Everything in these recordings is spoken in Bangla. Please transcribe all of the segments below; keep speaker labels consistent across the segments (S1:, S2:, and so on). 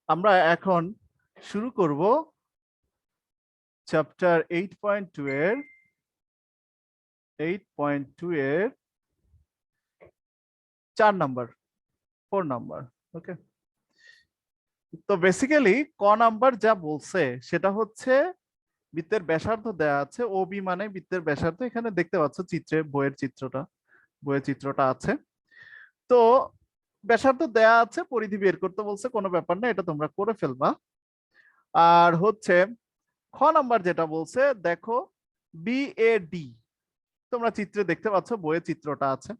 S1: আমরা এখন শুরু করব চ্যাপ্টার 8.2 এর 4 নাম্বার 4 নাম্বার। ওকে, তো বেসিক্যালি ক নাম্বার যা বলছে সেটা হচ্ছে বৃত্তের ব্যাসার্ধ দেয়া আছে, ওবি মানে বৃত্তের ব্যাসার্ধ। এখানে দেখতে পাচ্ছ চিত্রে, বইয়ের চিত্রটা আছে। তো ব্যাসার্ধ দেয়া আছে, পরিধি বের করতে বলছে, কোনো ব্যাপার না, এটা তোমরা করে ফেলবা। আর হচ্ছে খ নাম্বার যেটা বলছে, দেখো বিএডি, তোমরা চিত্রে দেখতে পাচ্ছ, বইয়ের চিত্রটা আছে।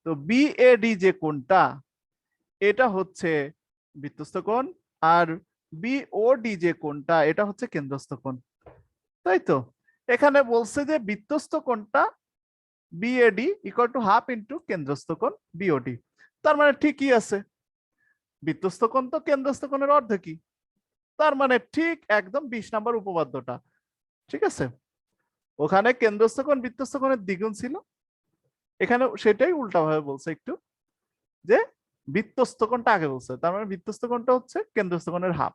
S1: তো বিএডি যে কোণটা, এটা হচ্ছে বৃত্তস্থ কোণ, আর বিওডি যে কোণটা, এটা হচ্ছে কেন্দ্রস্থ কোণ, তাই তো? এখানে বলছে যে বৃত্তস্থ কোণটা BAD equal to half into কেন্দ্রস্থ কোণ বিওডি। তার মানে ঠিকই আছে, বৃত্তস্থ কোণ তো কেন্দ্রস্থ কোণের অর্ধেকই, তার মানে ঠিক একদম 20 নাম্বার উপপাদ্যটা ঠিক আছে। ওখানে কেন্দ্রস্থ কোণ বৃত্তস্থ কোণের দ্বিগুণ ছিল, এখানে সেটাই উল্টা ভাবে বলছে একটু, যে বৃত্তস্থ কোণটা আগে বলছে, তার মানে বৃত্তস্থ কোণটা হচ্ছে কেন্দ্রস্থ কোণের হাফ।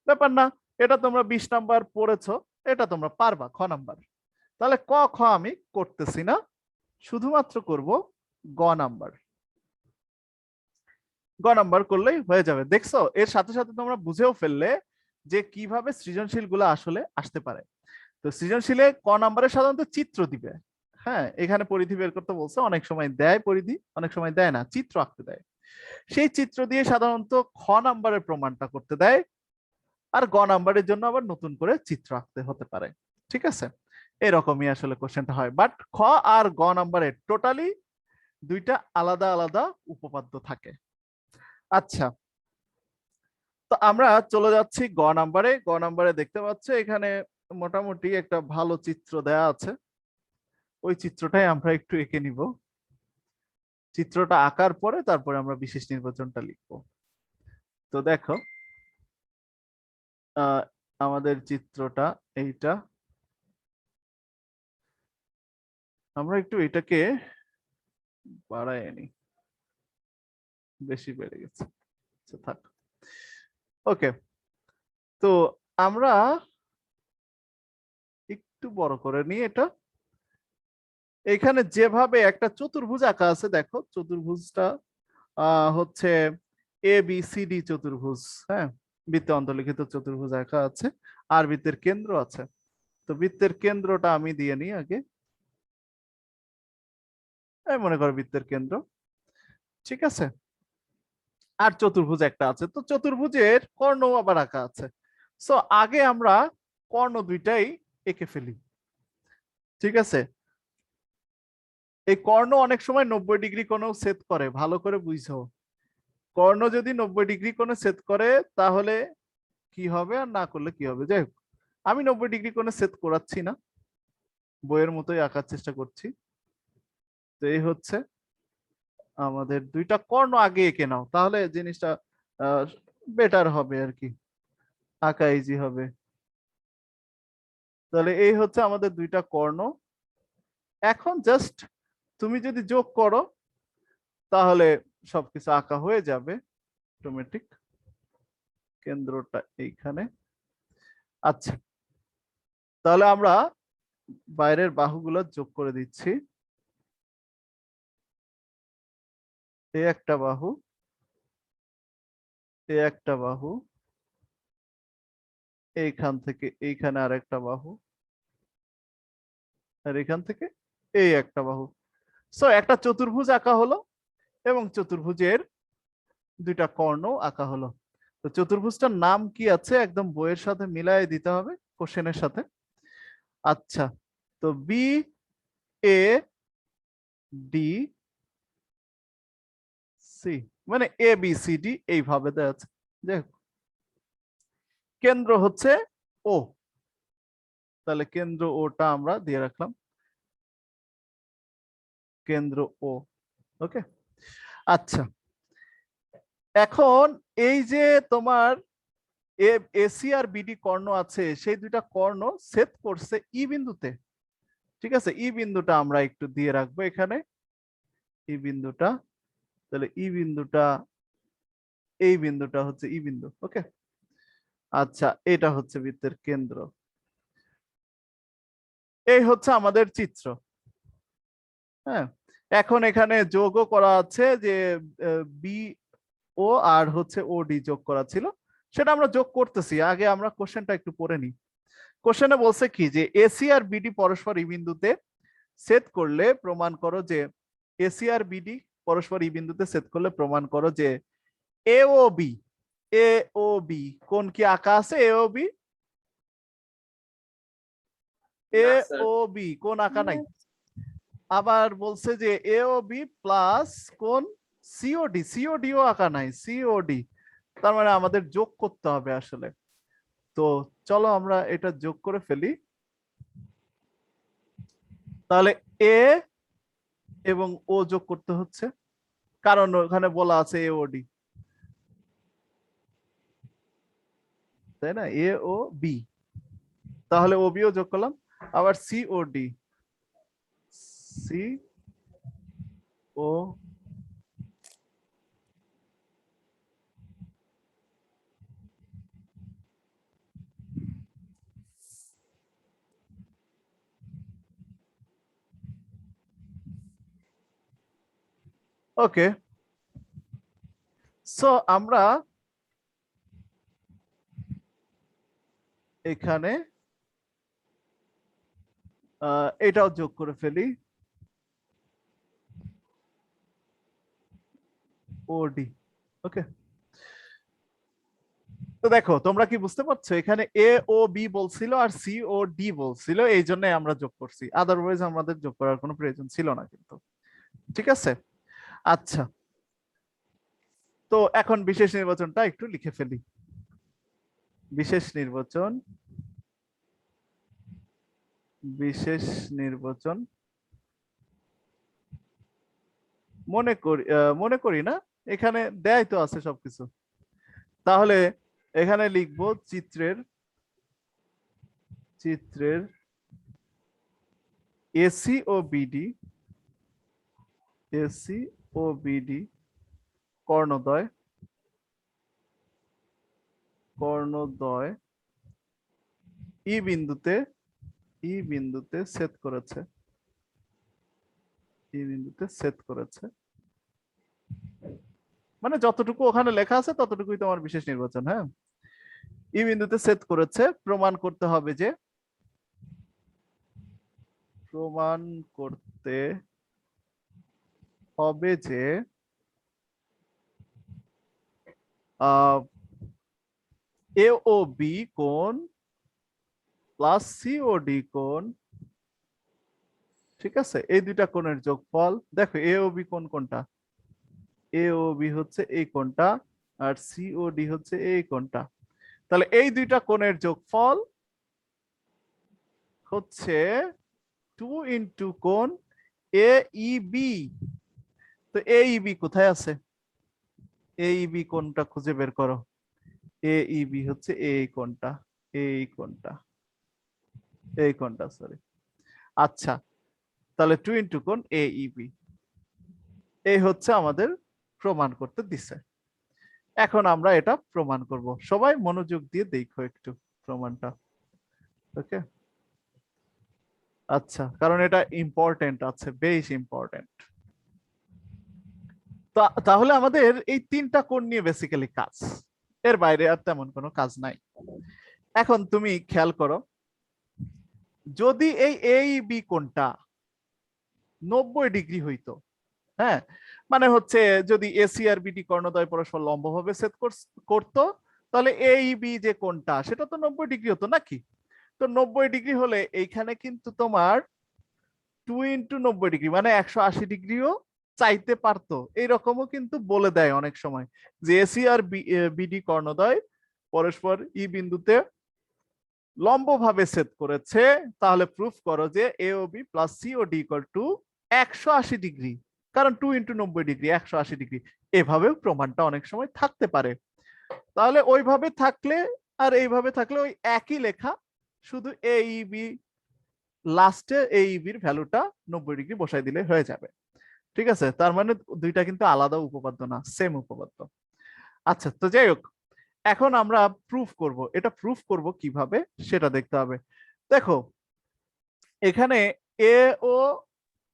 S1: ব্যাপার না, এটা তোমরা 20 নাম্বার পড়েছো, এটা তোমরা পারবা খ নাম্বার। তাহলে ক খ আমি করতেছি না, শুধুমাত্র করব গ নাম্বার। গ নাম্বার করলেই হয়ে যাবে। দেখছো, এর সাথে সাথে তোমরা বুঝেও ফেললে যে কিভাবে সৃজনশীল গুলো আসলে আসতে পারে। তো সৃজনশীলে ক নাম্বারে সাধারণত চিত্র দিবে। হ্যাঁ, এখানে পরিধি বের করতে বলছে, অনেক সময় দেয় পরিধি, অনেক সময় দেয় না, চিত্র আঁকতে দেয়। সেই চিত্র দিয়ে সাধারণত খ নাম্বারের প্রমাণটা করতে দেয়, আর গ নাম্বারের জন্য আবার নতুন করে চিত্র আঁকতে হতে পারে। ঠিক আছে, এরকমই আসলে কোশ্চেনটা হয়, বাট খ আর গ নাম্বারের টোটালি দুইটা আলাদা আলাদা উপপাদ্য থাকে। আচ্ছা, তো আমরা চলে যাচ্ছি গ নাম্বারে। গ নাম্বারে দেখতে পাচ্ছ এখানে মোটামুটি একটা ভালো চিত্র দেয়া আছে, ওই চিত্রটাই আমরা একটু এঁকে নিব। চিত্রটা আঁকার পরে তারপরে আমরা বিশেষ নির্বাচনটা লিখবো। তো দেখো, আমাদের চিত্রটা এইটা, আমরা একটু এটাকে বাড়াই নি, বেশি বেড়ে গেছে, আচ্ছা থাক। ওকে, তো আমরা একটু বড় করে নিই এটা। এখানে যেভাবে একটা চতুর্ভুজ আঁকা আছে, দেখো চতুর্ভুজটা হচ্ছে এ বি সি ডি চতুর্ভুজ। হ্যাঁ, বৃত্তে অন্তর্লিখিত চতুর্ভুজ আঁকা আছে, আর বৃত্তের কেন্দ্র আছে। তো বৃত্তের কেন্দ্রটা আমি দিয়ে নিই আগে, মনে করো বৃত্তের কেন্দ্র, ঠিক আছে। আর চতুর্ভুজ একটা আছে, তো চতুর্ভুজের কর্ণ আবার আঁকা আছে। সো আগে আমরা কর্ণ দুইটাই এঁকে ফেলি, ঠিক আছে। এই কর্ণ অনেক সময় 90 ডিগ্রি কোণেও ছেদ করে, ভালো করে বুঝো। কর্ণ যদি 90 ডিগ্রি কোণে ছেদ করে তাহলে কি হবে, আর না করলে কি হবে। যাই হোক, আমি 90 ডিগ্রি কোণে ছেদ করাচ্ছি না, বইয়ের মতোই আঁকার চেষ্টা করছি। তো এই হচ্ছে আমাদের দুইটা কর্ণ, আগে এঁকে নাও, তাহলে জিনিসটা বেটার হবে আর কি, আঁকা ইজি হবে। তাহলে এই হচ্ছে আমাদের দুইটা কর্ণ। এখন জাস্ট তুমি যদি যোগ করো তাহলে সবকিছু আঁকা হয়ে যাবে অটোমেটিক। কেন্দ্রটা এইখানে। আচ্ছা, তাহলে আমরা বাইরের বাহুগুলো যোগ করে দিচ্ছি। এই একটা বাহু, এই একটা বাহু, এইখান থেকে এইখানে আর একটা বাহু, আর এখান থেকে এই একটা বাহু। সো একটা চতুর্ভুজ আঁকা হলো, এবং চতুর্ভুজের দুইটা কর্ণ আঁকা হলো। তো চতুর্ভুজটার নাম কি আছে একদম বইয়ের সাথে মিলাই দিতে হবে, কোশ্চেনের সাথে। আচ্ছা, তো বি এ ডি সি, মানে এ বি সি ডি এইভাবে দেওয়া আছে। যাই হোক, কেন্দ্র হচ্ছে ও, তাহলে কেন্দ্র ওটা আমরা দিয়ে রাখলাম, কেন্দ্র ও। ওকে, আচ্ছা, এখন এই যে তোমার এসি আর বিডি কর্ণ আছে, সেই দুইটা কর্ণ ছেদ করছে ই বিন্দুতে, ঠিক আছে। ই বিন্দুটা আমরা একটু দিয়ে রাখবো এখানে, ই বিন্দুটা। তাহলে ই বিন্দুটা এই বিন্দুটা হচ্ছে ই বিন্দু। ওকে, আচ্ছা, এটা হচ্ছে বৃত্তের কেন্দ্র। এই হচ্ছে আমাদের চিত্র। হ্যাঁ, এখন এখানে যোগও করা আছে যে বি ও আর হচ্ছে ও ডি যোগ করা ছিল, সেটা আমরা যোগ করতেছি। আগে আমরা কোশ্চেনটা একটু পড়ে নিই। কোশ্চেনে বলছে কি যে এসি আর বিডি পরস্পর ই বিন্দুতে ছেদ করলে প্রমাণ করো যে এসি আর বিডি পরস্পর ই বিন্দুতে ছেদ করলে প্রমাণ করো যে A O B, A O B কোন কি আঁকা আছে? এ O B, A O B কোন আঁকা নাই। আবার বলছে যে এ ও বি প্লাস কোন সিওডি, সিওডিও আঁকা নাই, সিওডি। তার মানে আমাদের যোগ করতে হবে আসলে। তো চলো আমরা এটা যোগ করে ফেলি। তাহলে এ এবং ও যোগ করতে হচ্ছে, কারণ ওখানে বলা আছে এওডি, তাই না? এ ও বি, তাহলে ও বিও যোগ করলাম। আবার সি ও ডি, সি ও, ওকে। সো আমরা এখানে এটাও যোগ করে ফেলি, ওডি। ওকে, তো দেখো তোমরা কি বুঝতে পারছো, এখানে এ ও বি বলছিল আর সি ও ডি বলছিল, এই জন্য আমরা যোগ করছি, আদারওয়াইজ আমাদের যোগ করার কোনো প্রয়োজন ছিল না কিন্তু। ঠিক আছে, আচ্ছা। তো এখন বিশেষ নির্বাচনটা একটু লিখে ফেলি। বিশেষ নির্বাচন, বিশেষ নির্বাচন মনে করি না, এখানে দেয় তো আছে সবকিছু। তাহলে এখানে লিখবো চিত্রের, চিত্রের এসি ও বিডি, এসি ও বিডি কর্ণদ্বয়, কর্ণদ্বয় ই বিন্দুতে, ই বিন্দুতে ছেদ করেছে, ই বিন্দুতে ছেদ করেছে। মানে যতটুকু ওখানে লেখা আছে ততটুকুই তোমার বিশেষ নির্বাচন। হ্যাঁ, ই বিন্দুতে ছেদ করেছে, প্রমাণ করতে হবে যে, প্রমাণ করতে হবে যে এ ও বি কোণ প্লাস সি ও ডি কোণ, ঠিক আছে, এই দুইটা কোণের যোগফল। দেখো এ ও বি কোণ কোনটা? এ ও বি হচ্ছে এই কোণটা, আর সি ও ডি হচ্ছে এই কোণটা। তাহলে এই দুইটা কোণের যোগফল হচ্ছে 2 ইন্টু কোণ এ ই বি। তো এ ই বি কোথায় আছে? এ ই বি কোণটা খুঁজে বের করো। এ ই বি হচ্ছে এই কোণটা, এই কোণটা, এই কোণটা, সরি। আচ্ছা, তাহলে 2 ইন্টু কোণ এ ই বি, এই হচ্ছে আমাদের প্রমাণ করতে দিছে। এখন আমরা এটা প্রমাণ করব, সবাই মনোযোগ দিয়ে দেখো একটু প্রমাণটা। ওকে, আচ্ছা, কারণ এটা ইম্পর্টেন্ট আছে, বেশ ইম্পর্টেন্ট। তাহলে আমাদের এই তিনটা কোণ নিয়ে বেসিক্যালি কাজ, এর বাইরে আর তেমন কোনো কাজ নাই। এখন তুমি খেয়াল করো, যদি এই এ বি কোণটা 90 ডিগ্রি হইতো, হ্যাঁ, মানে হচ্ছে যদি এসি আর বিডি কর্ণদ্বয় পরস্পর লম্বভাবে ছেদ করতো, তাহলে এ বি যে কোণটা সেটা তো 90 ডিগ্রি হতো নাকি? তো 90 ডিগ্রি হলে এইখানে কিন্তু তোমার 2 ইন্টু 90 ডিগ্রি মানে 180 ডিগ্রিও চাইতে পারতো। এইরকমও কিন্তু বলে দেয় অনেক সময় যে এসি আর বিডি কর্ণদ্বয় পরস্পর ই বিন্দুতে লম্বভাবে ছেদ করেছে, তাহলে প্রুফ করো যে A O B plus C O D equal to 180 degree, কারণ 2 ইন্টু 90 ডিগ্রি 180 ডিগ্রি। এভাবেও প্রমাণটা অনেক সময় থাকতে পারে। তাহলে ওইভাবে থাকলে আর এইভাবে থাকলে ওই একই লেখা, শুধু এইবি লাস্টে এইবির ভ্যালুটা 90 ডিগ্রি বসাই দিলে হয়ে যাবে। ঠিক আছে, তার মানে দুইটা কিন্তু আলাদা উপপাদ্য না, সেম উপপাদ্য। আচ্ছা, তো যাই হোক, এখন আমরা প্রুফ করব। এটা প্রুফ করব কিভাবে সেটা দেখতে হবে। দেখো, এখানে এ ও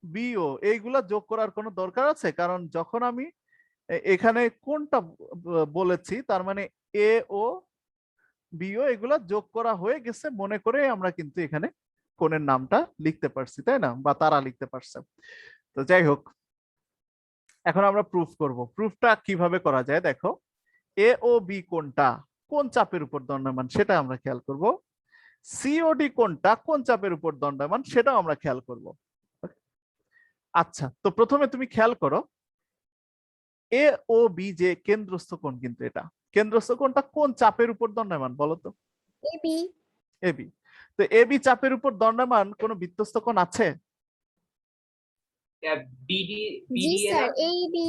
S1: বি ও এইগুলা যোগ করার কোনো দরকার আছে? কারণ যখন আমি এখানে কোনটা বলেছি, তার মানে এ ও বি ও এগুলা যোগ করা হয়ে গেছে মনে করে আমরা কিন্তু এখানে কোণের নামটা লিখতে পারছি, তাই না? বা তারা লিখতে পারছে। তো যাই হোক, এখন আমরা প্রুফ করব। প্রুফটা কিভাবে করা যায় দেখো, এ ও বি কোণটা কোন চাপের উপর দণ্ডায়মান সেটা আমরা খেয়াল করব। সিওডি কোণটা কোন চাপের উপর দণ্ডায়মান সেটাও আমরা খেয়াল করব। আচ্ছা, তো প্রথমে তুমি খেয়াল করো, এ ও বি যে কেন্দ্রস্থ কোণ, কিন্তু এটা কেন্দ্রস্থ কোণটা কোন চাপের উপর দণ্ডায়মান বলো তো?
S2: এবি।
S1: এবি। তো এবি চাপের উপর দণ্ডায়মান কোন বৃত্তস্থ কোণ আছে?
S3: বিডি
S2: জি
S3: বিডি
S2: স্যার, এবি।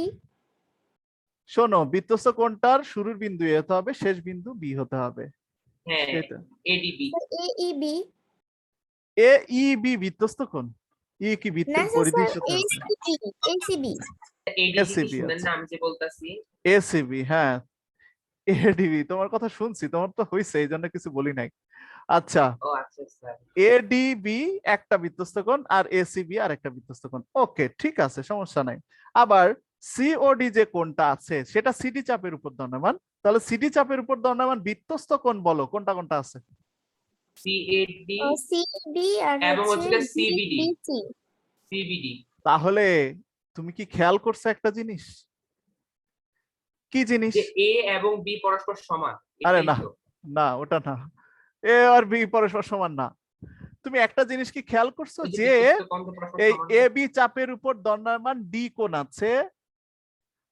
S1: শোনো, বৃত্তস্থ কোণটার শুরুর বিন্দু এ হতে হবে, শেষ বিন্দু বি হতে হবে।
S3: হ্যাঁ,
S1: সেটা
S3: এডিবি।
S2: এইবি।
S1: এ ই বি বৃত্তস্থ কোণ। ই কি
S2: না
S1: বৃত্তের
S2: স্যার,
S1: পরিধির সাথে আছে?
S2: এসিবি। এসিবি।
S3: এডিবি কি
S1: এসিবি
S3: শুনেন
S1: আছে।
S3: না আমি যে বলতাছি?
S1: এসিবি, হ্যাঁ। এডিবি তোমার কথা শুনছি, তোমার তো হইছে, এই জন্য কিছু বলি নাই। আচ্ছা,
S3: ও আচ্ছা স্যার।
S1: এডিবি একটা বৃত্তস্থ কোণ আর এসিবি আর একটা বৃত্তস্থ কোণ। ওকে, ঠিক আছে, সমস্যা নাই। আবার সিওডি যে কোণটা আছে সেটা সিডি চাপের উপর দণ্ডায়মান। তাহলে সিডি চাপের উপর দণ্ডায়মান বৃত্তস্থ কোণ বলো কোনটা কোনটা আছে?
S3: সিএডি
S2: সিবি আর
S3: এবং হচ্ছে সিবিডি।
S2: বিসি।
S3: সিবিডি।
S1: তাহলে তুমি কি খেয়াল করছো একটা জিনিস? কি জিনিস?
S3: যে এ এবং বি পরস্পর সমান,
S1: আরে
S3: এটাই
S1: না,
S3: তো।
S1: না ওটা না। এ আর বি পরস্পর সমান না। তুমি একটা জিনিস কি খেয়াল করছো
S3: ওই যে
S1: যে
S3: বৃত্তস্থ কোণ তো পরস্পর
S1: এই
S3: সমান
S1: এ
S3: না?
S1: বি চাপের উপর দণ্ডায়মান ডি কোণ আছে,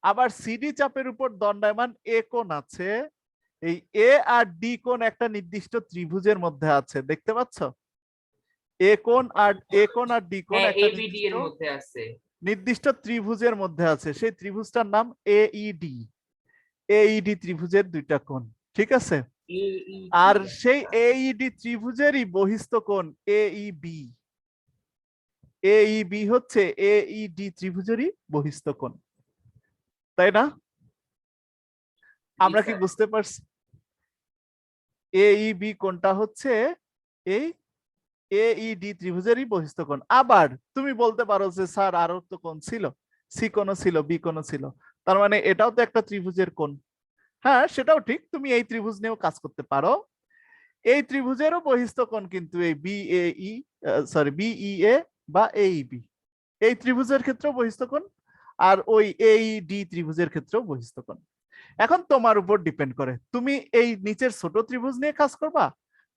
S1: আবার সিডি চাপের উপর দণ্ডায়মান এ কোণ আছে। এই এ আর ডি কোণ একটা নির্দিষ্ট ত্রিভুজের মধ্যে আছে, দেখতে পাচ্ছ? এ কোণ আর ডি কোণ
S3: হ্যাঁ,
S1: একটা
S3: এবিডি এর মধ্যে আছে।
S1: নির্দিষ্ট ত্রিভুজের মধ্যে আছে। সেই ত্রিভুজটার নাম এইডি। এইডি ত্রিভুজের দুইটা কোণ, ঠিক আছে?
S3: এইডি।
S1: আর সেই এইডি ত্রিভুজেরই বহিস্থ কোণ এইবি। এইবি হচ্ছে এইডি ত্রিভুজেরই বহিস্থ কোণ, তাই না? আমরা কি বুঝতে পারছি? এইবি কোণটা হচ্ছে এই এইডি ত্রিভুজেরই বহিস্থ কোণ। আবার তুমি বলতে পারো যে স্যার আরো তো কোণ ছিল, সি কোণও ছিল, বি কোণও ছিল, তার মানে এটাও তো একটা ত্রিভুজের কোণ। হ্যাঁ, সেটাও ঠিক, তুমি এই ত্রিভুজ নিয়েও কাজ করতে পারো। এই ত্রিভুজেরও বহিস্থ কোণ কিন্তু এই বিইএ বা এইবি, এই ত্রিভুজের ক্ষেত্রেও বহিস্থ কোণ, আর ওই এইডি ত্রিভুজের ক্ষেত্রেও বহিস্থ কোণ। এখন তোমার উপর ডিপেন্ড করে তুমি এই নিচের ছোট ত্রিভুজ নিয়ে কাজ করবা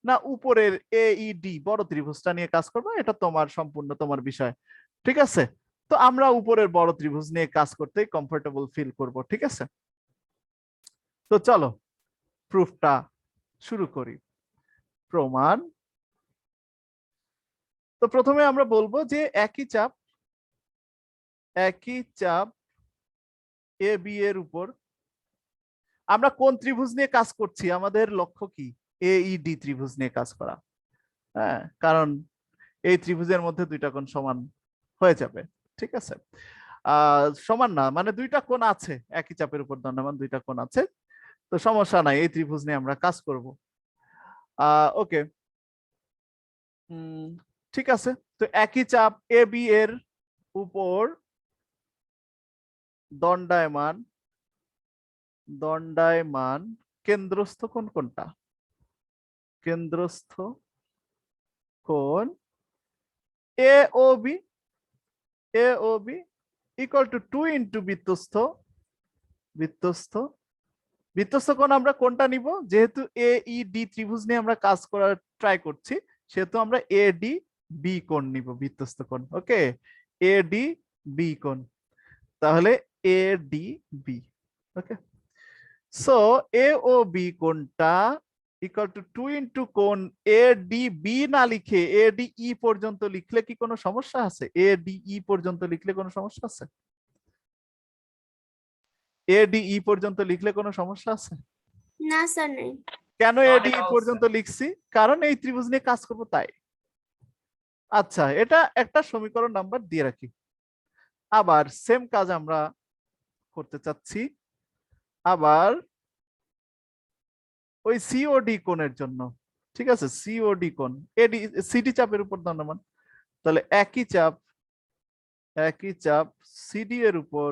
S1: না উপরের এইডি বড় ত্রিভুজটা নিয়ে কাজ করবা, এটা তোমার সম্পূর্ণ তোমার বিষয়, ঠিক আছে? তো আমরা উপরের বড় ত্রিভুজ নিয়ে কাজ করতে কমফোর্টেবল ফিল করব, ঠিক আছে? তো চলো প্রুফটা শুরু করি। প্রমাণ। তো প্রথমে আমরা বলবো যে একই চাপ এ বি এর উপর আমরা কোন ত্রিভুজ নিয়ে কাজ করছি, আমাদের লক্ষ্য কি? এইডি ত্রিভুজ নিয়ে কাজ করা। হ্যাঁ, কারণ এই ত্রিভুজের মধ্যে দুইটা কোণ সমান হয়ে যাবে, ঠিক আছে? সমান না মানে দুইটা কোণ আছে, একই চাপের উপর দণ্ডায়মান দুইটা কোণ আছে, তো সমস্যা নাই, এই ত্রিভুজ নিয়ে আমরা কাজ করব। ওকে, ঠিক আছে। তো একই চাপ এ বি এর উপর দণ্ডায়মান দণ্ডায়মান কেন্দ্রস্থ কোণ কোনটা? কেন্দ্রস্থ কোণ A O B. A O B equal to 2 into বৃত্তস্থ বৃত্তস্থ বৃত্তস্থ কোণ আমরা কোনটা নিব? যেহেতু এইডি ত্রিভুজ নিয়ে আমরা কাজ করার ট্রাই করছি, সেহেতু আমরা এডি বি কোণ নিব, বৃত্তস্থ কোণ। ওকে, এডি বি কোণ, তাহলে এডি বি। ওকে, সো এ ও বি কোণটা ইকুয়াল টু 2 ইন্টু কোণ এডিবি না লিখে এডিই পর্যন্ত লিখলে কি কোনো সমস্যা আছে? এডিই পর্যন্ত লিখলে কোনো সমস্যা আছে? এডিই পর্যন্ত লিখলে কোনো সমস্যা আছে?
S2: না স্যার, নেই।
S1: কেন
S3: Not at
S1: এডিই
S3: all,
S1: পর্যন্ত
S3: sir.
S1: লিখছি? কারণ এই ত্রিভুজ নিয়ে কাজ করব তাই। আচ্ছা, এটা একটা সমীকরণ নাম্বার দিয়ে রাখি। আবার সেম কাজ আমরা করতে চাচ্ছি। আবার ওই সিওডি কোণের জন্য, ঠিক আছে, সিওডি কোণ, এডি সিডি চাপের উপর দণ্ডমান, তাহলে একই চাপ সিডি এর উপর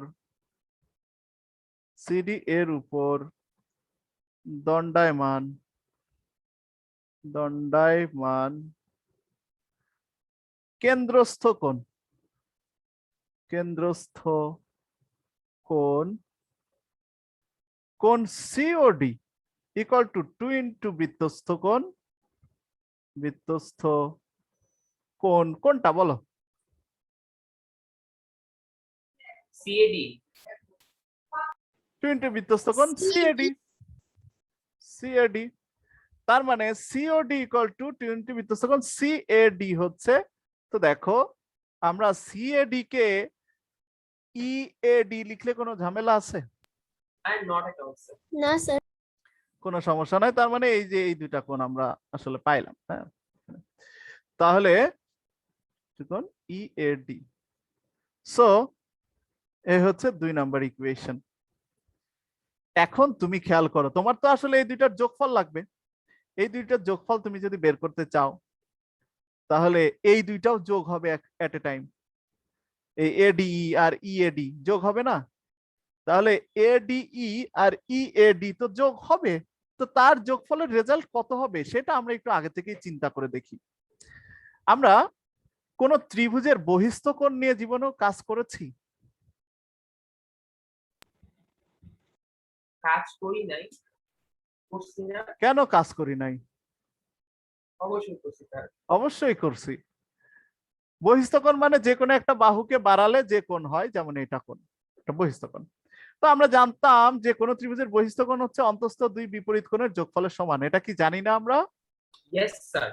S1: দণ্ডায়মান কেন্দ্রস্থ কোণ সিওডি ইকুয়াল টু 2 ইন্টু বৃত্তস্থ কোণ কোনটা বলো?
S3: সিএডি
S1: 2 ইন্টু বৃত্তস্থ কোণ সিএডি। তার মানে সিওডি ইকুয়াল টু 2 ইন্টু বৃত্তস্থ কোণ সিএডি হচ্ছে, তো দেখো আমরা সিএডি কে ইএডি লিখলে কোনো ঝামেলা আছে?
S3: Are not at all sir.
S2: না স্যার।
S1: কোনো সমস্যা নাই। তার মানে এই যে এই দুইটা কোণ আমরা আসলে পাইলাম। হ্যাঁ, তাহলে কোণ ইএডি। সো এই হচ্ছে 2 নাম্বার ইকুয়েশন। এখন তুমি খেয়াল করো, তোমার তো আসলে এই দুইটার যোগফল লাগবে। এই দুইটার যোগফল তুমি যদি বের করতে চাও তাহলে এই দুইটাও যোগ হবে এট এ টাইম। এই এডিই আর ইএডি যোগ হবে না? তাহলে এডিই আর ইএডি তো যোগ হবে, তো তার যোগফলের রেজাল্ট কত হবে সেটা আমরা একটু আগে থেকেই চিন্তা করে দেখি। আমরা কোন ত্রিভুজের বহিস্থ কোণ নিয়ে জীবনেও কাজ করেছি?
S3: কাজ করি নাই, করছি না।
S1: কেন কাজ করি নাই?
S3: অবশ্যই করছি স্যার।
S1: অবশ্যই করছি। বহিস্থ কোণ মানে যে কোনো একটা বাহুকে বাড়ালে যে কোণ হয়, যেমন এটা কোণ, এটা বহিস্থ কোণ। তো আমরা জানতাম যে কোন ত্রিভুজের বহিস্থ কোণ হচ্ছে অন্তঃস্থ দুই বিপরীত কোণের যোগফলের সমান। এটা কি জানি না আমরা?
S3: Yes sir.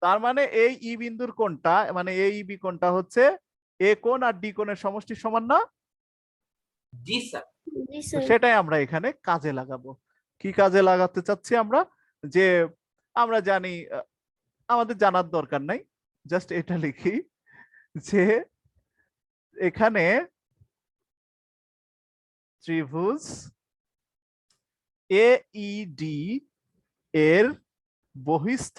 S1: তার মানে এই ই বিন্দুর কোণটা, মানে এই বি কোণটা হচ্ছে এ কোণ আর ডি কোণের সমষ্টির সমান না?
S3: জি স্যার।
S1: তো সেটাই আমরা এখানে কাজে লাগাবো। কি কাজে লাগাতে চাচ্ছি আমরা? যে আমরা জানি, আমাদের জানার দরকার নাই, জাস্ট এটা লিখি যে এখানে ত্রিভুজ এইডি এর বহিস্থ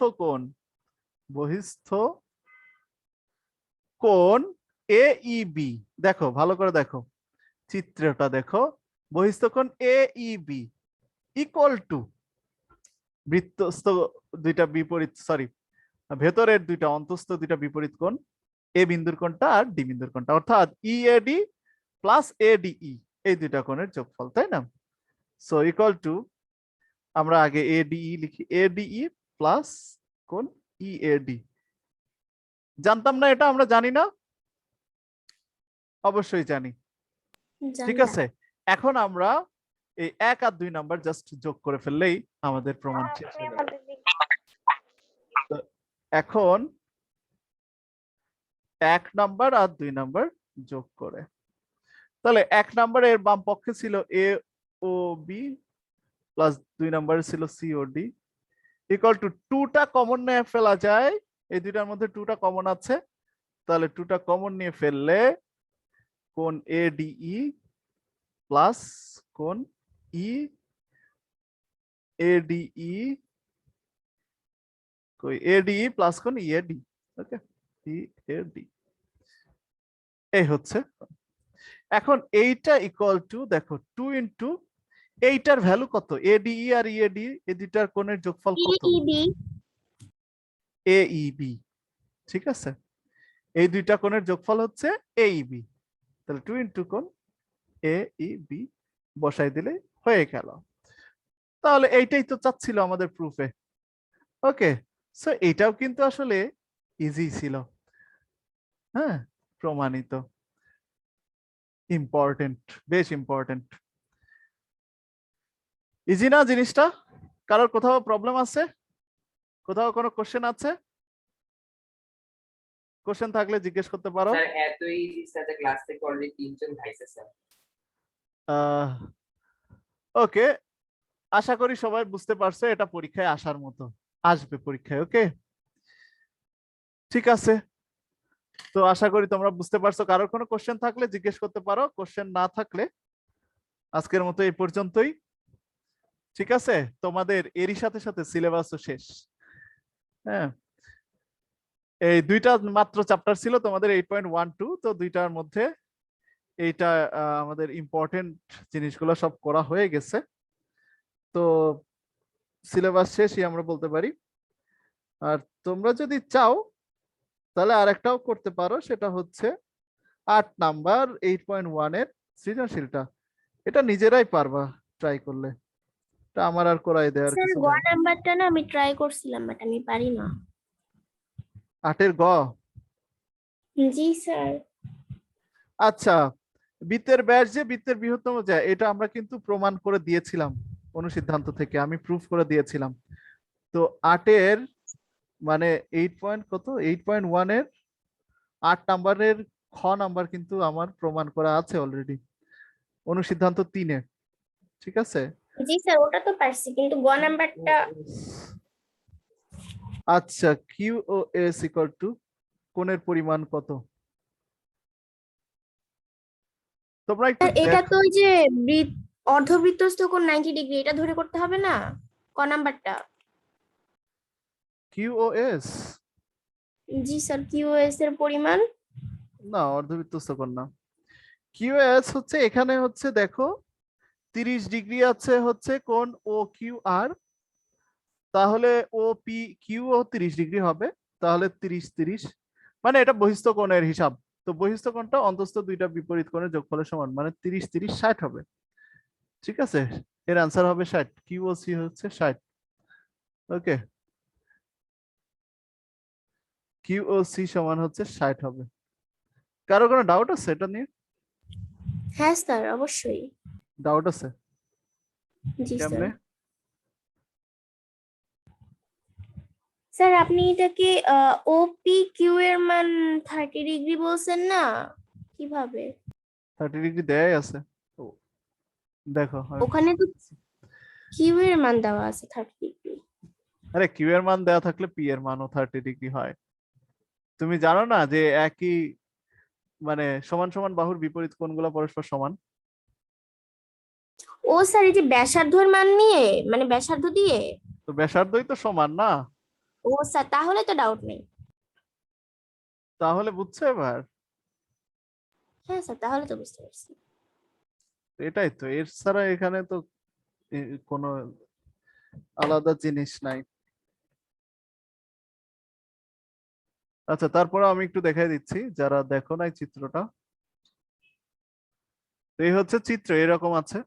S1: কোণ এইবি, দেখো ভালো করে দেখো চিত্রটা, দেখো বহিস্থ কোণ এইবি ইকুয়াল টু বৃত্তস্থ দুইটা বিপরীত, সরি ভেতরের দুইটা অন্তঃস্থ দুইটা বিপরীত কোণ, এ বিন্দুর কোণটা আর ডি বিন্দুর কোণটা, অর্থাৎ ইএডি প্লাস এডিই, এই দুইটা কোণের যোগফল, তাই না? সো ইকুয়াল টু, আমরা আগে এডিই লিখি, এডিই প্লাস কোণ ইএডি। জানতাম না এটা? আমরা জানি না? অবশ্যই জানি। ঠিক আছে, এখন আমরা এই 1 আর 2 নাম্বার জাস্ট যোগ করে ফেললেই আমাদের প্রমাণ শেষ হয়ে যাবে। এখন 1 নাম্বার আর 2 নাম্বার যোগ করে, তাহলে 1 নাম্বারের বাম পক্ষে ছিল এ ও বি প্লাস 2 নাম্বারে ছিল C O D equal to 2টা কমন নিয়ে ফেলা যায়, এই দুইটার মধ্যে 2টা কমন আছে, তাহলে 2টা কমন নিয়ে ফেললে কোণ এডিই প্লাস কোণ ই এডিই, কই এডিই প্লাস কোণ ইএডি, ওকে ইএডি, এই হচ্ছে। এখন এইটা ইকুয়াল টু, দেখো 2 ইনটু এইটার ভ্যালু কত? এডিই আর ইএডি এই দুইটার কোণের যোগফল কত? এইবি, ঠিক আছে, এই দুইটা কোণের যোগফল হচ্ছে এইবি, তাহলে 2 ইনটু কোণ এইবি বসাই দিলে হয়ে গেল। তাহলে এইটাই তো চাচ্ছিল আমাদের প্রুফে। ওকে, সো এইটাও কিন্তু আসলে ইজি ছিল। হ্যাঁ, প্রমাণিত, ইম্পর্টেন্ট, বেশ ইম্পর্টেন্ট। ইজি না জিনিসটা? কারোর কোথাও প্রবলেম আছে? কোথাও কোনো কোশ্চেন আছে? কোশ্চেন থাকলে জিজ্ঞেস করতে পারো।
S3: স্যার এতই ইজি স্যার, ক্লাস থেকে অলরেডি 3 জন ভাইছে স্যার।
S1: ওকে, আশা করি সবাই বুঝতে পারছো, এটা পরীক্ষায় আসার মতো, আসবে পরীক্ষায়। ওকে, ঠিক আছে, তো আশা করি তোমরা বুঝতে পারছো। কারোর কোনো কোশ্চেন থাকলে জিজ্ঞেস করতে পারো, কোশ্চেন না থাকলে আজকের মতো এই পর্যন্তই। ঠিক আছে, তোমাদের এরই সাথে সাথে সিলেবাসও শেষ। হ্যাঁ, এই দুইটা মাত্র চ্যাপ্টার ছিল তোমাদের 8.12, তো দুইটার মধ্যে এইটা আমাদের ইম্পর্টেন্ট জিনিসগুলো সব করা হয়ে গেছে, তো সিলেবাস শেষই আমরা বলতে পারি। আর তোমরা যদি চাও তাহলে আরেকটাও করতে পারো, সেটা হচ্ছে 8 নাম্বার 8.1 এর সৃজনশীলটা। এটা নিজেরাই পারবা ট্রাই করলে, এটা আমার আর করাই দেওয়ার
S2: স্যার
S1: কিছু
S2: গ
S1: নাই।
S2: নাম্বারটা না আমি ট্রাই করছিলাম বাট আমি পারি না।
S1: 8-এর গ।
S2: জি স্যার।
S1: আচ্ছা, বৃত্তের ব্যাস যে বৃত্তের বৃহত্তম যায়, এটা আমরা কিন্তু প্রমাণ করে দিয়েছিলাম অনুসিদ্ধান্ত থেকে, আমি প্রুফ করে দিয়েছিলাম। তো 8-এর মানে 8.1 এর 8 নাম্বারের খ নাম্বার কিন্তু আমার প্রমাণ করা আছে অলরেডি অনুসিদ্ধান্ত 3-এ। ঠিক আছে।
S2: জি স্যার ওটা তো পারছি কিন্তু গ নাম্বারটা
S1: আচ্ছা, Q O S equal to কোণের পরিমাণ কত? তোমরা একটু
S2: স্যার এটা
S1: দেখো।
S2: তো ওই যে অর্ধবৃত্তস্থ কোণ 90 ডিগ্রি, এটা ধরে করতে হবে না ক নাম্বারটা?
S1: কিউ ও এস
S2: জি স্যার কিউএস এর পরিমাণ।
S1: না, অর্ধবৃত্তস্থ কোণ না। কিউ এস হচ্ছে এখানে হচ্ছে দেখো 30 ডিগ্রি আছে হচ্ছে কোণ ও কিউ আর, তাহলে ও পি কিউ ও 30 ডিগ্রি হবে, তাহলে 30-30 মানে এটা বহিস্থ কোণের হিসাব। তো বহিস্থ কোণটা অন্তস্থ দুইটা বিপরীত কোণের যোগফলের সমান, মানে 30-30 60 হবে। ঠিক আছে, এর আনসার হবে 60, কিউ ও সি হচ্ছে 60। ওকে, কিউ ও সি সমান হচ্ছে 60 হবে। কারো কোনো ডাউট আছে এটা নিয়ে?
S2: হ্যাঁ স্যার অবশ্যই।
S1: ডাউট আছে
S2: জি স্যার।
S1: কেমনে?
S2: স্যার আপনি এটাকে ওপি কিউ এর মান 30 ডিগ্রি বলছেন না, কিভাবে?
S1: 30 ডিগ্রি দেয়াই আছে। ও, দেখো আমি
S2: ওখানে তো কিউ এর মান দেওয়া আছে 30 ডিগ্রি।
S1: আরে কিউ এর মান দেওয়া থাকলে পি এর মানও 30 ডিগ্রি হয়। তুমি জানো না যে একই মানে সমান সমান বাহুর বিপরীত কোণগুলো পরস্পর সমান?
S2: ও স্যার এই যে ব্যাসার্ধর মান নিয়ে, মানে ব্যাসার্ধ দিয়ে।
S1: তো ব্যাসার্ধই তো সমান না?
S2: ও স্যার তাহলে তো ডাউট নেই।
S1: তাহলে বুঝছো এবার?
S2: হ্যাঁ স্যার তাহলে তো বুঝতে পারছি।
S1: এটাই তো, এর ছাড়া এখানে তো কোনো আলাদা জিনিস নাই। আচ্ছা, তারপরে আমি একটু দেখাই দিচ্ছি যারা দেখো নাই চিত্রটা। তো এই হচ্ছে চিত্র, এরকম আছে।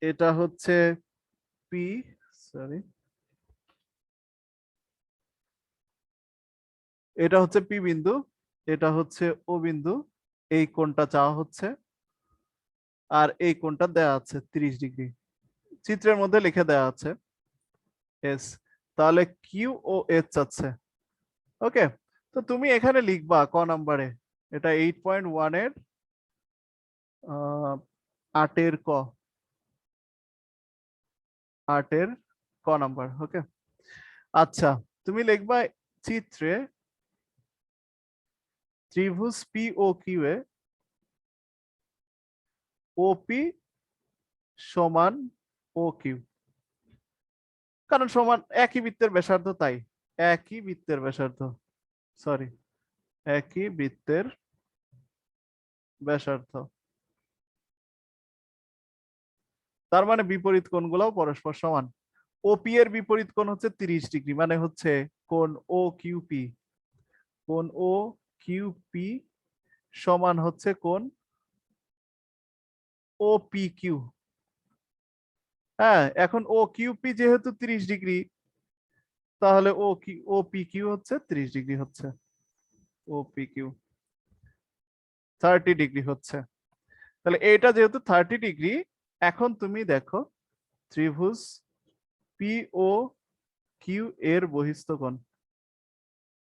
S1: এটা হচ্ছে পি, সরি, এটা হচ্ছে পি বিন্দু, এটা হচ্ছে ও বিন্দু, এই কোণটা চাওয়া হচ্ছে, আর এই কোণটা দেওয়া আছে 30 ডিগ্রি, চিত্রের মধ্যে লিখে দেওয়া আছে এস। তাহলে কিউ ও এস চাচ্ছে। ওকে, তো তুমি এখানে লিখবা ক নাম্বারে, এটা 8.1 এর 8-এর ক, 8-এর ক নাম্বার। ওকে, আচ্ছা, তুমি লিখবা চিত্রে ত্রিভুজ পি ও কিউ এ ওপি সমান ও কিউ, কারণ সমান একই বৃত্তের ব্যাসার্ধ, তাই একই বৃত্তের ব্যাসার্ধ, সরি, একই বৃত্তের ব্যাসার্ধ, তার মানে বিপরীত কোণগুলোও পরস্পর সমান। ওপি এর বিপরীত কোণ হচ্ছে 30 ডিগ্রি, মানে হচ্ছে কোণ ও কিউপি, কোণ ও কিউপি সমান হচ্ছে কোণ ও পি কিউ। হ্যাঁ, এখন ও কিউপি যেহেতু 30 ডিগ্রি, তাহলে ও পি কিউ হচ্ছে 30 ডিগ্রি হচ্ছে, ও পি কিউ 30 ডিগ্রি হচ্ছে। তাহলে এটা যেহেতু 30 ডিগ্রি, এখন তুমি দেখো ত্রিভুজ পি ও কিউ এর বহিস্থ কোণ,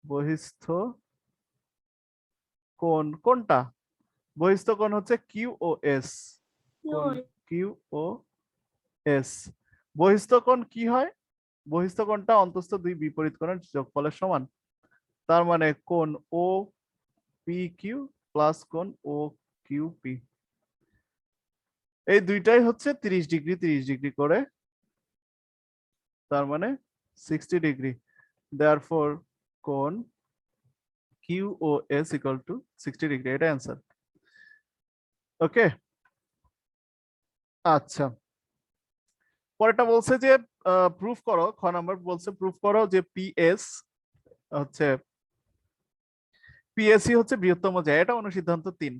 S1: বহিস্থ কোণ কোনটা? বহিস্থ কোণ হচ্ছে কিউ ও এস, কোণ কিউ ও এস। বহিস্থ কোণ কি হয়? বহিস্থ কোণটা অন্তস্থ দুই বিপরীত কোণের যোগফলের সমান, তার মানে কোণ ও পি কিউ প্লাস কোণ ও কিউ পি। এই দুইটাই হচ্ছে 30 ডিগ্রি করে, তার মানে 60 ডিগ্রি। দেয়ারফর কোণ QoS ইকুয়াল টু 60 ডিগ্রি, এটা অ্যান্সার। ওকে, আচ্ছা পরেরটা বলছে যে প্রুফ করো, খ নাম্বার বলছে প্রুফ করো যে পিএসসি হচ্ছে বৃহত্তম জায়গা, এটা অনুসিদ্ধান্ত 3।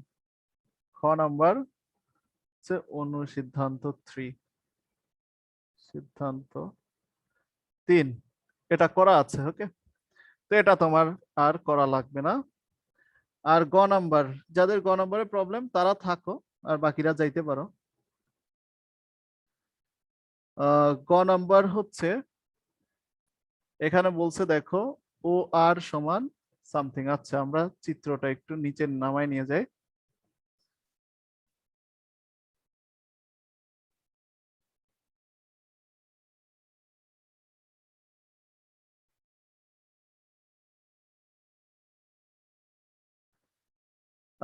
S1: খ নাম্বার হচ্ছে অনুসিদ্ধান্ত 3, সিদ্ধান্ত 3, এটা করা আছে। ওকে, তো এটা তোমার আর করা লাগবে না। আর গ নাম্বার, যাদের গ নাম্বারে প্রবলেম তারা থাকো, আর বাকিরা যাইতে পারো। গ নাম্বার হচ্ছে এখানে বলছে দেখো ও আর সমান সামথিং। আচ্ছা আমরা চিত্রটা একটু নিচে নামায় নিয়ে যাই।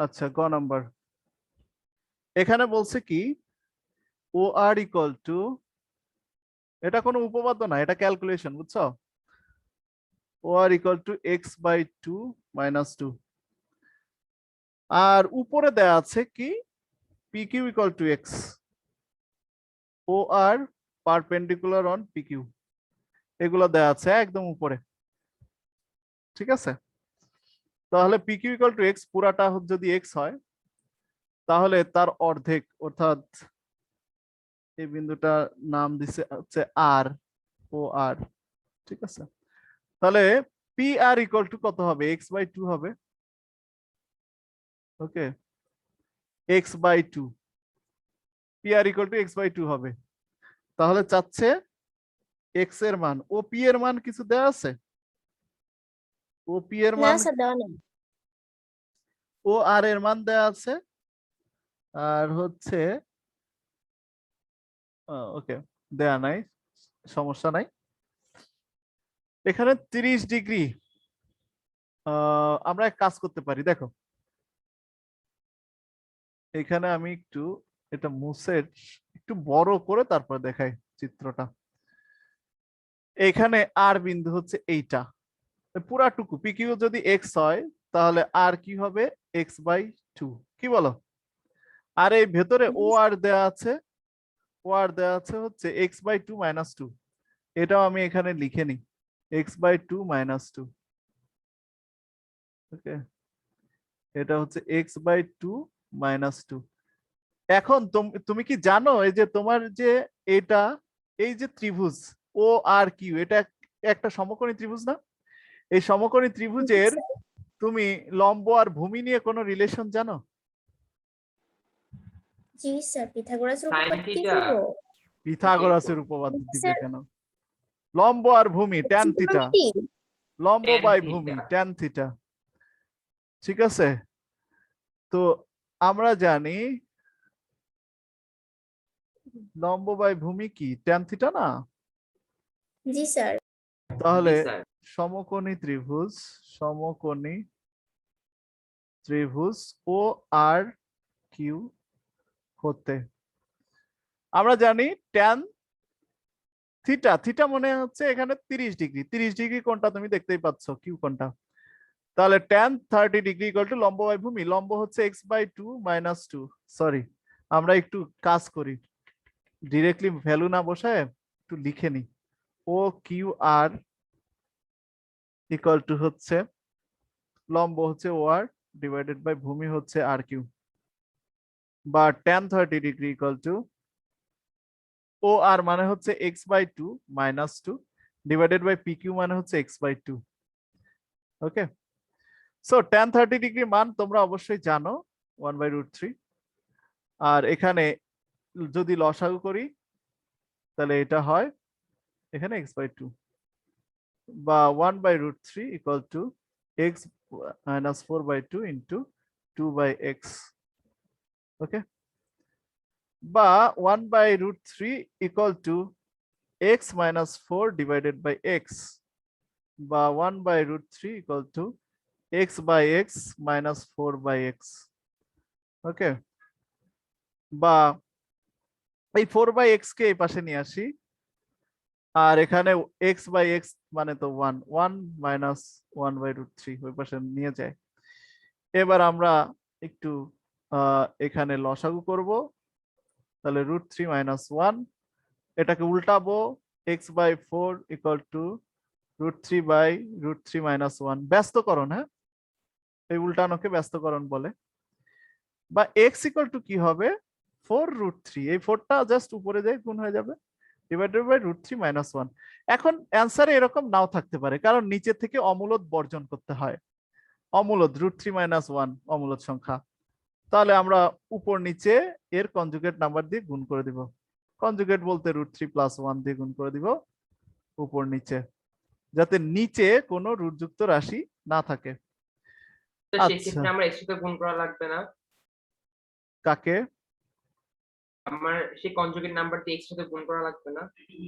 S1: আচ্ছা গ নাম্বার এখানে বলছে কি ও আর ইকুয়াল টু, এটা কোনো উপপাদ্য না, এটা ক্যালকুলেশন, বুঝছো? ও আর ইকুয়াল টু x/2 - 2, আর উপরে দেয়া আছে কি PQ equal to x, O R perpendicular on PQ, এগুলো দেয়া আছে একদম উপরে। ঠিক আছে, তাহলে PQ ইকুয়াল টু x পুরাটা যদি x হয়, তাহলে তার অর্ধেক, অর্থাৎ এই বিন্দুটা নাম দিছে হচ্ছে আর, ও আর। ঠিক আছে, তাহলে পি আর ইকুয়াল টু কত হবে? x/2 হবে। Okay, x/2, P R equal to x/2 হবে। তাহলে চাচ্ছে x এর মান, ও পি এর মান কিছু দেয়া আছে? ও পি এর
S2: না
S1: মান,
S2: স্যার দেওয়া নেই।
S1: ও আর এর মান দেয়া আছে, আর হচ্ছে ওকে দেয়া নাই, সমস্যা নাই। এখানে 30 ডিগ্রি, আমরা এক কাজ করতে পারি, দেখো এখানে আমি একটু এটা মুছে একটু বড় করে তারপর দেখাই চিত্রটা। এখানে আর বিন্দু হচ্ছে এইটা, পুরাটুকু পিকিউ যদি এক্স হয় তাহলে আর কি হবে? x/2, কি বলো? আর এই ভেতরে ও আর দেয়া আছে, ও আর দেয়া আছে হচ্ছে x/2 - 2, এটাও আমি এখানে লিখে নিই, x/2 - 2। ওকে, এটা হচ্ছে x/2 - 2। এখন তুমি কি জানো এই যে তোমার যে এটা, এই যে ত্রিভুজ ও আর কিউ, এটা একটা সমকোণী ত্রিভুজ না? এই সমকোণী ত্রিভুজের তুমি লম্ব আর ভূমি নিয়ে কোনো রিলেশন জানো?
S2: জি স্যার, পিথাগোরাসের
S3: সাইন
S2: উপপাদ্য দিয়ে
S3: থিটা।
S2: ফেলবো।
S1: পিথাগোরাসের উপপাদ্য দিবে
S2: স্যার
S1: কেন? লম্ব আর ভূমি ট্যান থিটা,
S2: ত্রিকোণমিতি।
S1: লম্ব
S3: Tan
S1: বাই
S3: theta।
S1: ভূমি ট্যান থিটা। ঠিক আছে, তো আমরা জানি লম্ব বাই ভূমি কি ট্যান থিটা না?
S2: জি স্যার।
S1: তাহলে
S3: জি স্যার।
S1: সমকোণী ত্রিভুজ, সমকোণী ত্রিভুজ ও আর কিউ হতে আমরা জানি ট্যান থিটা, থিটা মনে হচ্ছে এখানে 30 ডিগ্রি, 30 ডিগ্রি কোনটা তুমি দেখতেই পাচ্ছ, কিউ কোনটা। তাহলে ট্যান 30 ডিগ্রি ইকুয়াল টু লম্ব বাই ভূমি, লম্ব হচ্ছে x/2 - 2। সরি, আমরা একটু কাজ করি, ডিরেক্টলি ভ্যালু না বসায় একটু লিখে নি। O Q R equal two হচ্ছে লম্ব হচ্ছে ও আর ডিভাইডেড বাই ভূমি হচ্ছে আর কিউ, বা ট্যান 30 ডিগ্রি ইকুয়াল টু ও আর মানে হচ্ছে x/2 - 2 divided by P Q মানে হচ্ছে x/2। ওকে, সো ট্যান 30 ডিগ্রি মান তোমরা অবশ্যই জানো 1/√3। আর এখানে যদি লসাগু করি তাহলে এটা হয় এখানে x/2, বা 1/√3 equal to x - 4/2 into 2/x। Okay, বা 1/√3 equal to x - 4 divided by x, বা 1/√3 ইকুয়াল টু x/x - 4/x। ওকে, বা এই 4/x কে এই পাশে নিয়ে আসি, আর এখানে x/x মানে তো 1 1 মাইনাস 1/√3 ওই পাশে নিয়ে যায়। এবার আমরা একটু এখানে লসাগু করব, তাহলে √3 - 1, এটাকে উল্টাবো, x/4 ইকুয়াল টু √3/√3 - 1, ব্যস্তকরণ। হ্যাঁ, এই উল্টানোকে ব্যস্তকরণ বলে। বা x ইকুয়াল টু কি হবে, 4√3, এই 4টা জাস্ট উপরে যায় গুণ হয়ে যাবে, ডিভাইডেড বাই √3 - 1। এখন অ্যান্সারে এরকম নাও থাকতে পারে, কারণ নিচে থেকে অমূলদ বর্জন করতে হয়। অমূলদ √3 - 1 অমূলদ সংখ্যা, তাহলে আমরা উপর নিচে এর কনজুগেট নাম্বার দিয়ে গুণ করে দিব। কনজুগেট বলতে √3 + 1 দিয়ে গুণ করে দিব উপর নিচে, যাতে নিচে কোনো রুটযুক্ত রাশি না থাকে।
S3: তো
S1: আচ্ছা।
S3: সেক্ষেত্রে আমরা এর সাথে গুণ করা লাগবে না?
S1: কাকে?
S3: আমার সেই কনজুগেট নাম্বার দিয়ে এক্স সাথে গুণ করা লাগবে না?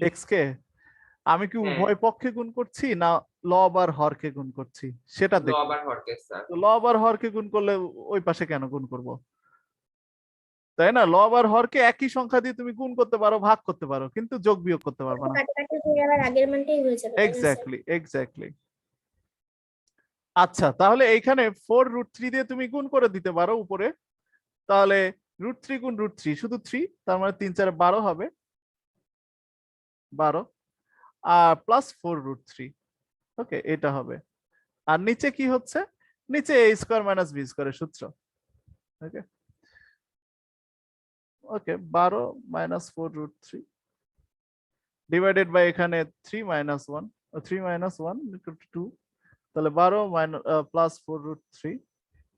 S1: এক্স কে? আমি কি
S3: হ্যাঁ।
S1: উভয় পক্ষে গুণ করছি না লব আর হরকে গুণ করছি সেটা দেখো।
S3: লব আর হরকে স্যার।
S1: তো লব আর হরকে গুণ করলে ওই পাশে কেন গুণ করব? তাই না? লব আর হরকে একই সংখ্যা দিয়ে তুমি গুণ করতে পারো, ভাগ করতে পারো, কিন্তু যোগ বিয়োগ করতে পারবে না।
S2: কাটাকাটি হয়ে আবার আগের মানটাই হয়ে যাবে, তাই না স্যার?
S1: Exactly, exactly. আচ্ছা, তাহলে এইখানে 4√3 দিয়ে তুমি গুণ করে দিতে পারো উপরে, তাহলে √3 গুণ √3 শুধু 3, তার মানে 3 4 12 হবে, 12 আর প্লাস 4√3। ওকে, এটা হবে। আর নিচে কি হচ্ছে, নিচে a² - b² সূত্র। ওকে ওকে, 12 - 4√3 ডিভাইডেড বাই এখানে 3 - 1, 3 - 1 = 2, তাহলে 12 প্লাস 4√3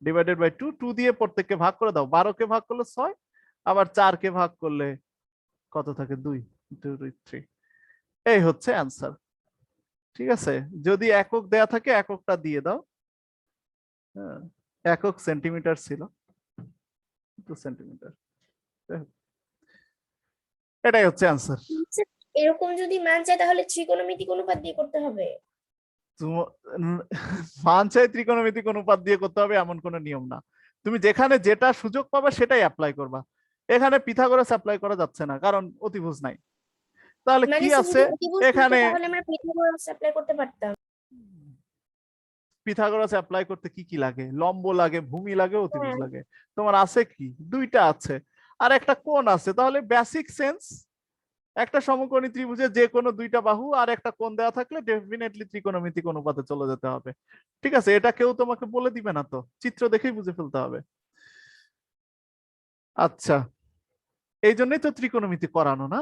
S1: ডিভাইডেড বাই 2, 2 দিয়ে প্রত্যেককে ভাগ করে দাও, 12 কে ভাগ করলে 6, আবার 4 কে ভাগ করলে কত থাকে, 2, 2 2 3। এই হচ্ছে অ্যান্সার। ঠিক আছে, যদি একক দেয়া থাকে এককটা দিয়ে দাও। হ্যাঁ, একক সেন্টিমিটার ছিল, 2 সেন্টিমিটার। এটাই হচ্ছে অ্যান্সার।
S2: এরকম যদি মান চাই তাহলে ত্রিকোণমিতিক অনুপাত দিয়ে করতে হবে।
S1: মান চাই ত্রিকোণমিতিক অনুপাত দিয়ে করতে হবে এমন কোনো নিয়ম না, তুমি যেখানে যেটা সুযোগ পাবে সেটাই অ্যাপ্লাই করবা। এখানে পিথাগোরাস অ্যাপ্লাই করা যাচ্ছে না, কারণ অতিভুজ নাই। তাহলে
S2: মানে
S1: কি
S2: স্যার
S1: আছে
S2: যদি অতিভুজ হতো
S1: এখানে?
S2: তাহলে আমরা পিথাগোরাস অ্যাপ্লাই করতে পারতাম।
S1: পিথাগোরাস অ্যাপ্লাই করতে কি কি লাগে? লম্ব লাগে, ভূমি লাগে, অতিভুজ
S2: হ্যাঁ।
S1: লাগে। তোমার আছে কি? দুইটা আছে, আর একটা কোণ আছে। তাহলে বেসিক সেন্স, একটা সমকোণী ত্রিভুজে যে কোনো দুইটা বাহু আর একটা কোণ দেওয়া থাকলে ডেফিনেটলি ত্রিকোণমিতিক অনুপাতে চলে যেতে হবে। ঠিক আছে, এটা কেউ তোমাকে বলে দিবে না, তো চিত্র দেখেই বুঝে ফেলতে হবে। আচ্ছা, এই জন্যই তো ত্রিকোণমিতি করানো না,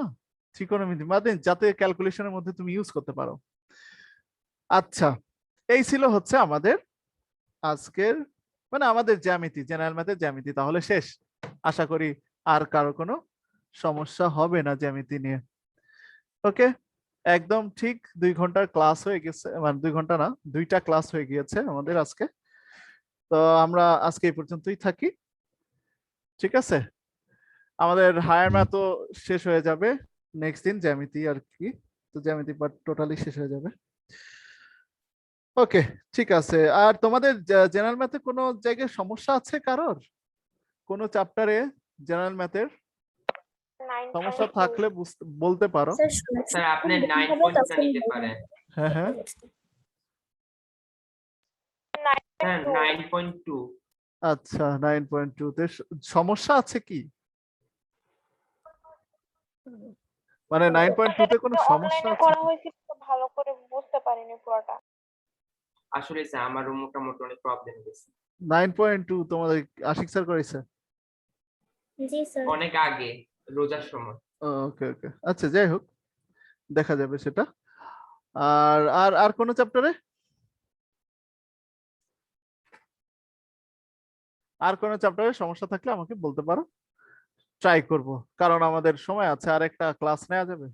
S1: ত্রিকোণমিতি মানে যাতে ক্যালকুলেশনের মধ্যে তুমি ইউজ করতে পারো। আচ্ছা, এই ছিল হচ্ছে আমাদের আজকের মানে আমাদের জ্যামিতি, জেনারেল ম্যাথের জ্যামিতি তাহলে শেষ। আশা করি আর কারো কোনো সমস্যা হবে না জ্যামিতি নিয়ে। ওকে, একদম ঠিক 2 ঘন্টার ক্লাস হয়ে গেছে, মানে 2 ঘন্টা না, 2টা ক্লাস হয়ে গিয়েছে আমাদের আজকে। তো আমরা আজকে এই পর্যন্তই থাকি। ঠিক আছে, আমাদের হায়ার ম্যাথও শেষ হয়ে যাবে নেক্সট দিন, জ্যামিতি আর কি, তো জ্যামিতি পার্ট টোটালি শেষ হয়ে যাবে। ওকে, ঠিক আছে। আর তোমাদের জেনারেল ম্যাথে কোনো জায়গায় সমস্যা আছে কারোর, কোনো চ্যাপ্টারে জেনারেল ম্যাথের সমস্যা থাকলে বলতে পারো।
S3: স্যার আপনি 9.টা নিতে পারেন।
S1: হ্যাঁ হ্যাঁ,
S3: হ্যাঁ 9.2।
S1: আচ্ছা 9.2 তে সমস্যা আছে কি, মানে 9.2 তে কোনো সমস্যা আছে?
S4: করা হয়েছিল তো ভালো করে বুঝতে পারিনি পুরোটা।
S3: আসলে স্যার আমারও মোটামুটি অনেক প্রবলেম গেছে।
S1: 9.2 তোমাদের আশিক স্যার করেছে?
S2: জি স্যার।
S3: অনেক আগে, রোজার সময়।
S1: ওকে ওকে, আচ্ছা যাই হোক, দেখা যাবে সেটা। আর আর আর কোন চ্যাপ্টারে, আর কোন চ্যাপ্টারে সমস্যা থাকলে আমাকে বলতে পারো, ট্রাই করব, কারণ আমাদের সময় আছে, আর একটা ক্লাস নেওয়া যাবে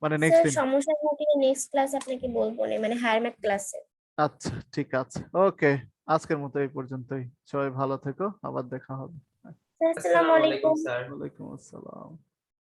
S1: মানে নেক্সট
S2: স্যার
S1: দিন।
S2: সমস্যা থাকলে নেক্সট ক্লাস আপনাকে বলবো না, মানে হায়ার ম্যাথ ক্লাসে।
S1: আচ্ছা ঠিক আছে, ওকে, আজকের মতো এই পর্যন্তই। সবাই ভালো থেকো, আবার দেখা হবে।
S2: স্যার আসসালামু
S3: আসসালামু আলাইকুম
S2: আলাইকুম।
S3: স্যার।
S1: ওয়ালাইকুম আসসালাম।